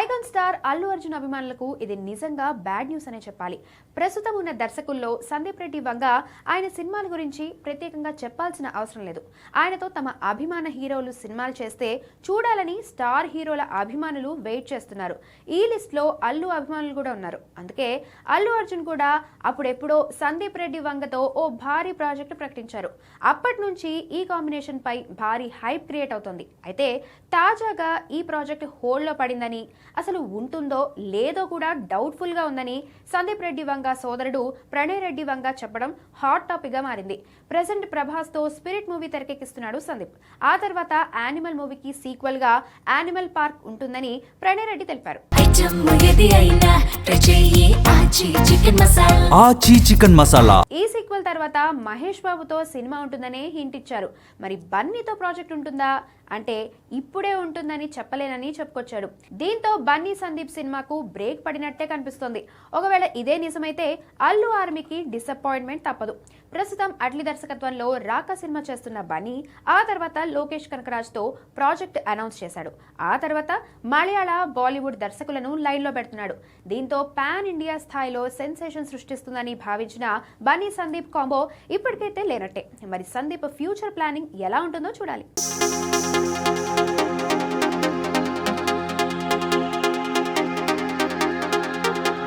Icon star Allu Arjun అభిమానులకు ఇది నిజంగా బ్యాడ్ న్యూస్ అనే చెప్పాలి. ప్రస్తుతం ఉన్న దర్శకుల్లో సందీప్ రెడ్డి వంగ ఆయన సినిమాల గురించి ప్రత్యేకంగా చెప్పాల్సిన అవసరం లేదు. ఆయనతో తమ అభిమాన హీరోలు సినిమాలు చేస్తే చూడాలని స్టార్ హీరోల అభిమానులు వెయిట్ చేస్తున్నారు. ఈ లిస్ట్ లో అల్లు అభిమానులు కూడా ఉన్నారు. అందుకే అల్లు అర్జున్ కూడా అప్పుడెప్పుడో సందీప్ రెడ్డి వంగతో ఓ భారీ ప్రాజెక్టు ప్రకటించారు. అప్పటి నుంచి ఈ కాంబినేషన్ పై భారీ హైప్ క్రియేట్ అవుతోంది. అయితే తాజాగా ఈ ప్రాజెక్టు హోల్డ్ లో పడిందని, అసలు ఉంటుందో లేదో కూడా డౌట్ఫుల్ గా ఉందని సందీప్ రెడ్డి వంగ సోదరుడు ప్రణయ్ రెడ్డి వంగ చెప్పడం హాట్ టాపిక్ గా మారింది. ప్రెసెంట్ ప్రభాస్ తో స్పిరిట్ మూవీ తెరకెక్కిస్తున్నాడు సందీప్. ఆ తర్వాత యానిమల్ మూవీకి సీక్వెల్ గా యానిమల్ పార్క్ ఉంటుందని ప్రణయ్ రెడ్డి తెలిపారు. ఈ సీక్వెల్ తర్వాత మహేష్ బాబుతో సినిమా ఉంటుందనే హింట్ ఇచ్చారు. మరి బన్నీతో ప్రాజెక్ట్ ఉంటుందా అంటే ఇప్పుడే ఉంటుందని చెప్పలేనని చెప్పుకొచ్చాడు. దీంతో బన్నీ సందీప్ సినిమాకు బ్రేక్ పడినట్టే కనిపిస్తోంది. ఒకవేళ ఇదే నిజమైతే అల్లు ఆర్మీకి డిసప్పాయింట్మెంట్ తప్పదు. ప్రస్తుతం అట్లీ దర్శకత్వంలో రాకా సినిమా చేస్తున్న బన్నీ ఆ తర్వాత లోకేష్ కనకరాజ్ తో ప్రాజెక్ట్ అనౌన్స్ చేశాడు. ఆ తర్వాత మలయాళ బాలీవుడ్ దర్శకులను లైన్ లో పెడుతున్నాడు. దీంతో పాన్ ఇండియా స్థాయిలో సెన్సేషన్ సృష్టిస్తుందని భావించిన బన్నీ సందీప్ కాంబో ఇప్పటికైతే లేనట్టే. మరి సందీప్ ఫ్యూచర్ ప్లానింగ్ ఎలా ఉంటుందో చూడాలి.